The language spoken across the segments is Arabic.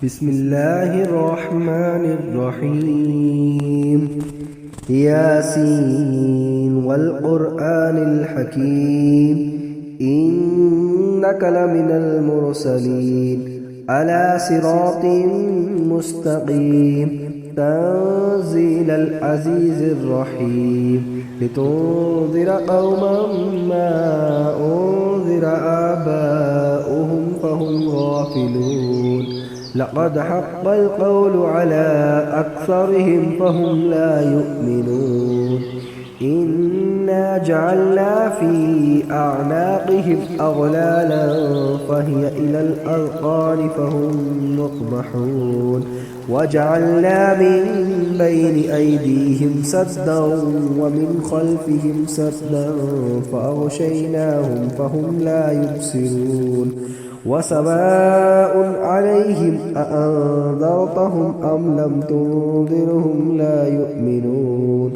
بسم الله الرحمن الرحيم ياسين والقرآن الحكيم إنك لمن المرسلين على صراط مستقيم تنزيل العزيز الرحيم لتنذر قوما ما أنذر آباؤهم فهم غافلون لقد حق القول على أكثرهم فهم لا يؤمنون إنا جعلنا في أعناقهم أغلالا فهي إلى الأذقان فهم مقمحون وجعلنا من بين أيديهم سدا ومن خلفهم سدا فأغشيناهم فهم لا يبصرون وسواء عليهم أأنذرتهم أم لم تنذرهم لا يؤمنون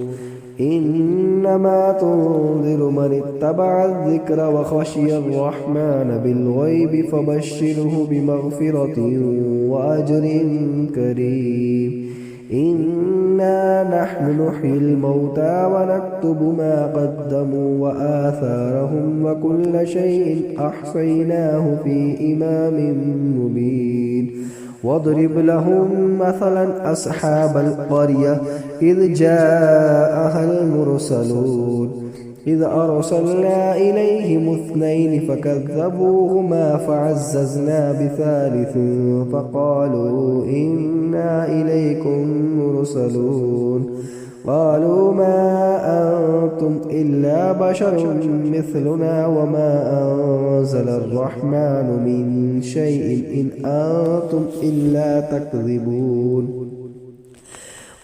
إنما تنذر من اتبع الذكر وخشي الرحمن بالغيب فبشره بمغفرة وأجر كريم إنا نحن نحيي الموتى ونكتب ما قدموا وآثارهم وكل شيء أحصيناه في إمام مبين واضرب لهم مثلا أصحاب القرية إذ جاءها المرسلون إذ أرسلنا إليهم اثنين فكذبوهما فعززنا بثالث فقالوا إنا إليكم مرسلون قالوا ما أنتم إلا بشر مثلنا وما أنزل الرحمن من شيء إن أنتم إلا تكذبون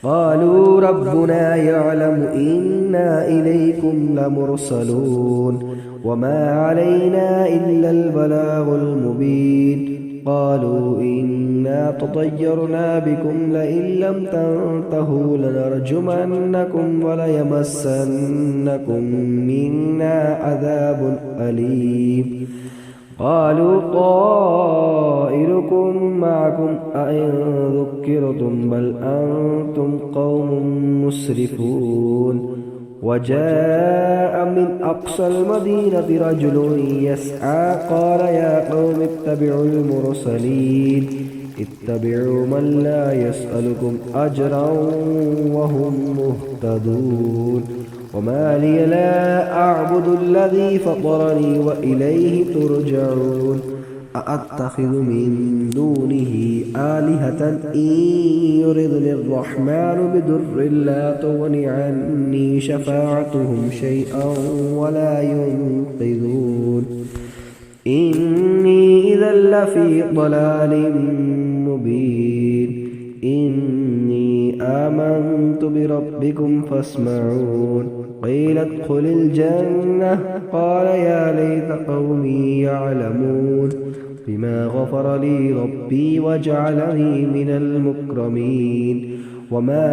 قالوا ربنا يعلم إنا إليكم لمرسلون وما علينا إلا البلاغ المبين قالوا إنا تطيرنا بكم لئن لم تنتهوا لنرجمنكم وليمسنكم منا عذاب أليم قالوا طائركم معكم أئن ذكرتم بل أنتم قوم مسرفون وجاء من أقصى المدينة رجل يسعى قال يا قوم اتبعوا المرسلين اتبعوا من لا يسألكم أجرا وهم مهتدون وما لي لا أعبد الذي فطرني وإليه ترجعون أأتخذ من دونه آلهة إن يردني الرحمن بضر لا تغن عني شفاعتهم شيئا ولا ينقذون إني إذا لفي ضلال مبين إني آمنت بربكم فاسمعون قيل ادخل الجنة قال يا ليت قومي يعلمون بما غفر لي ربي وجعلني من المكرمين وما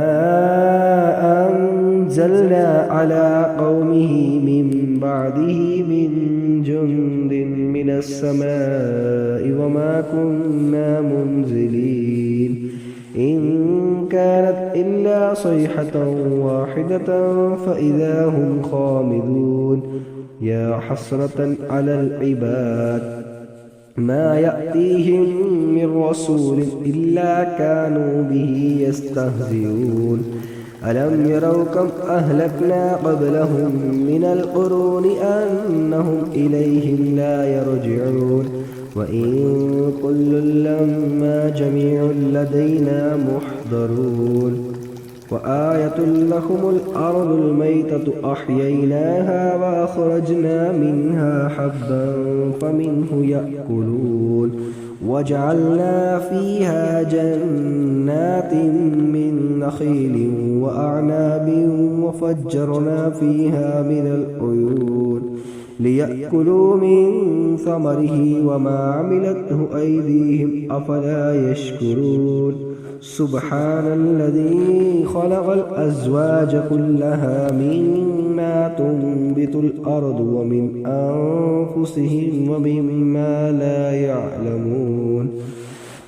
أنزلنا على قومه من بعده من جند من السماء وما كنا منزلين إن كانت إلا صيحة واحدة فإذا هم خامدون يا حسرة على العباد ما يأتيهم من رسول إلا كانوا به يستهزئون ألم يروا كم أهلكنا قبلهم من القرون أنهم إليهم لا يرجعون وإن كل لما جميع لدينا محضرون وآية لهم الأرض الميتة أحييناها وأخرجنا منها حبا فمنه يأكلون وجعلنا فيها جنات من نخيل وأعناب وفجرنا فيها من العيون ليأكلوا من ثمره وما عملته أيديهم أفلا يشكرون سبحان الذي خلق الأزواج كلها مما تنبت الأرض ومن أنفسهم ومما لا يعلمون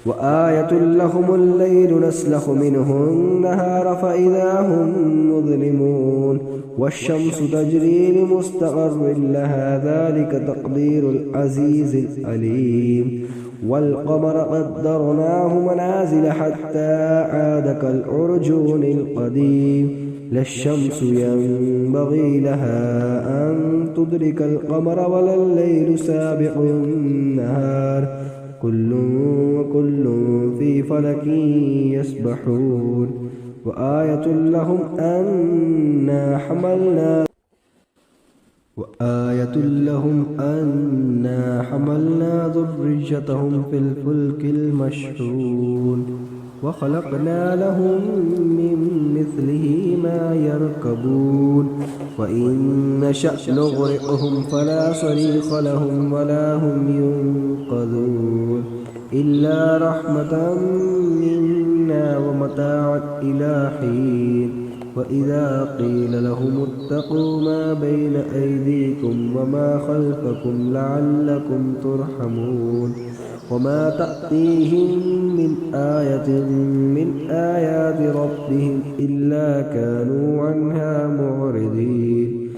وآية لهم الليل نسلخ منه النهار فإذا هم مظلمون والشمس تجري لمستقر لها ذلك تقدير العزيز العليم والقمر قدرناه منازل حتى عاد كالعرجون القديم لا الشمس ينبغي لها أن تدرك القمر ولا الليل سابق النهار كل في فلك يسبحون وآية لهم أنا حملنا ذريتهم في الفلك المشحون وخلقنا لهم من مثله ما يركبون وإن نشأ نغرقهم فلا صريخ لهم ولا هم ينقذون إلا رحمة منا ومتاعا إلى حين وإذا قيل لهم اتقوا ما بين أيديكم وما خلفكم لعلكم ترحمون وما تأتيهم من آية من آيات ربهم إلا كانوا عنها معرضين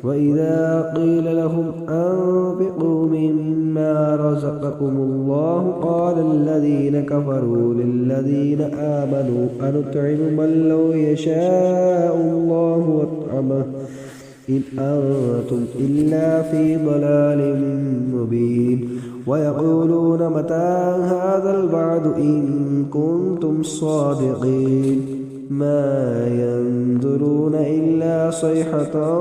وإذا قيل لهم أنفقوا مما رزقكم الله قال الذين كفروا للذين آمنوا أنطعم من لو يشاء الله أطعمه إن أنتم إلا في ضلال مبين ويقولون متى هذا الوعد إن كنتم صادقين ما ينظرون إلا صيحة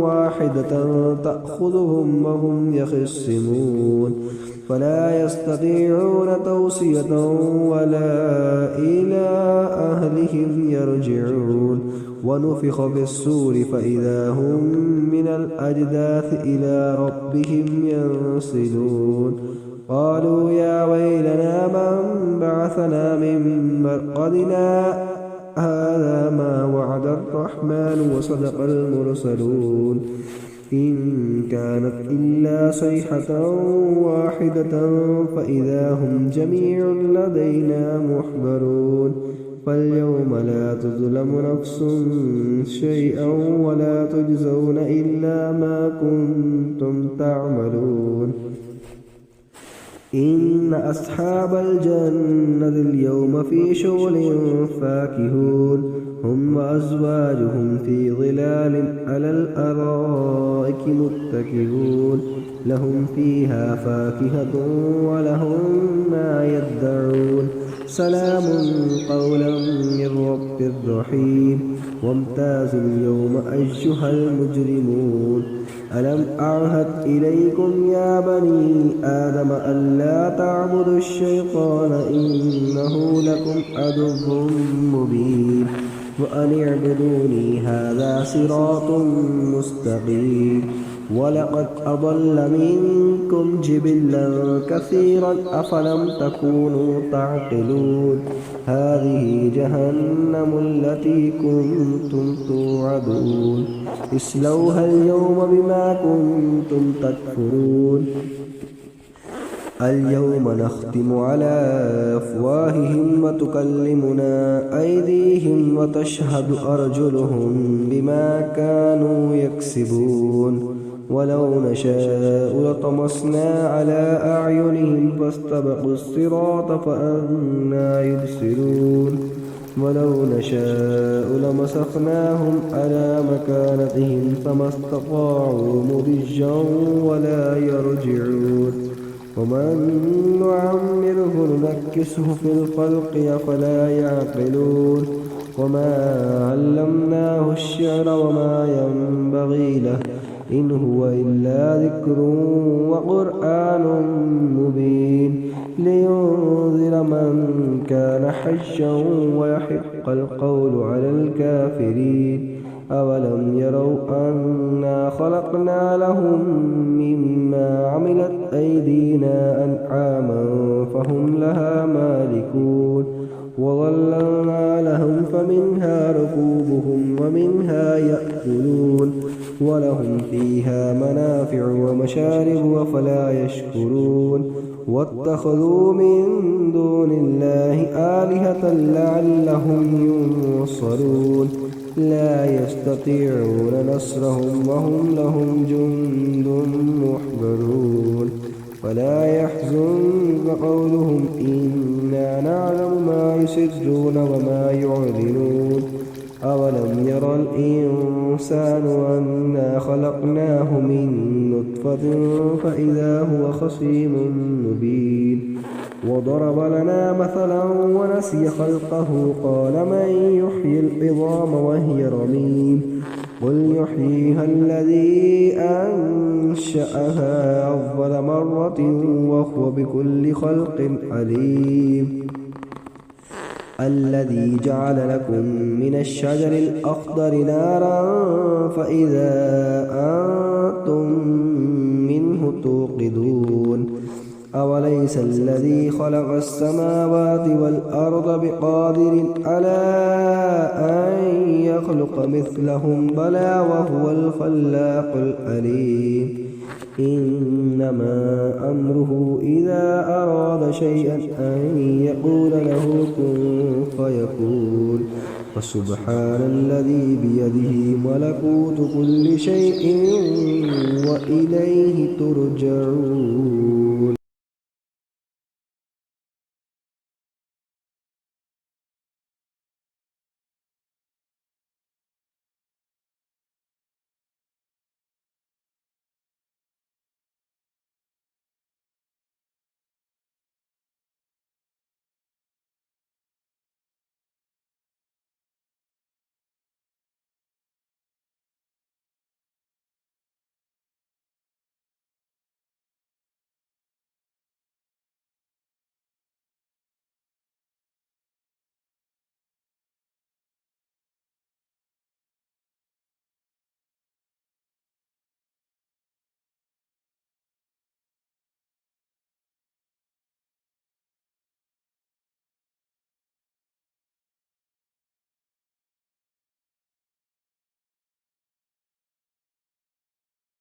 واحدة تأخذهم وهم يخصمون فلا يستطيعون توصية ولا إلى أهلهم يرجعون ونفخ في الصور فإذا هم من الأجداث إلى ربهم ينسلون قالوا يا ويلنا من بعثنا من مرقدنا هذا ما وعد الرحمن وصدق المرسلون إن كانت إلا صيحة واحدة فإذا هم جميع لدينا محضرون فاليوم لا تظلم نفس شيئا ولا تجزون إلا ما كنتم تعملون إن أصحاب الجنة اليوم في شغل فاكهون هم وأزواجهم في ظلال على الأرائك متكئون لهم فيها فاكهة ولهم ما يدعون سلام قولا من رب رحيم وامتازوا اليوم أيها المجرمون ألم أعهد إليكم يا بني آدم ألا تعبدوا الشيطان إنه لكم عدو مبين وأن اعبدوني هذا صراط مستقيم ولقد أضل منكم جبلا كثيرا أفلم تكونوا تعقلون هذه جهنم التي كنتم توعدون اصلوها اليوم بما كنتم تكفرون اليوم نختم على أفواههم وتكلمنا أيديهم وتشهد أرجلهم بما كانوا يكسبون ولو نشاء لطمسنا على أعينهم فاستبقوا الصراط فأنى يبصرون ولو نشاء لمسخناهم على مكانتهم فما استطاعوا مضجا ولا يرجعون ومن نعمره ننكسه في الخلق أفلا يعقلون وما علمناه الشعر وما ينبغي له إن هو إلا ذكر وقرآن مبين لينذر من كان حيا ويحق القول على الكافرين أولم يروا أنا خلقنا لهم مما عملت أيدينا أنعاما فهم لها مالكون وظللنا لهم فمنها ركوبهم ومنها يأكلون ولهم فيها منافع ومشارب أفلا يشكرون واتخذوا من دون الله يستطيعون نصرهم وهم لهم جند محضرون ولا يحزنك قولهم إنا نعلم ما يسرون وما يعلنون أولم ير الإنسان أنا خلقناه من نطفة فإذا هو خصيم مبين وضرب لنا مثلا ونسي خلقه قال من يحيي العظام وهي رميم قل يحييها الذي أنشأها أول مرة وهو بكل خلق عليم الذي جعل لكم من الشجر الأخضر نارا فإذا أنتم منه توقدون أوليس الذي خلق السماوات والأرض بقادر على أن يخلق مثلهم بلى وهو الخلاق العليم إنما أمره إذا أراد شيئا أن يقول له كن فيكون فسبحان الذي بيده ملكوت كل شيء وإليه ترجعون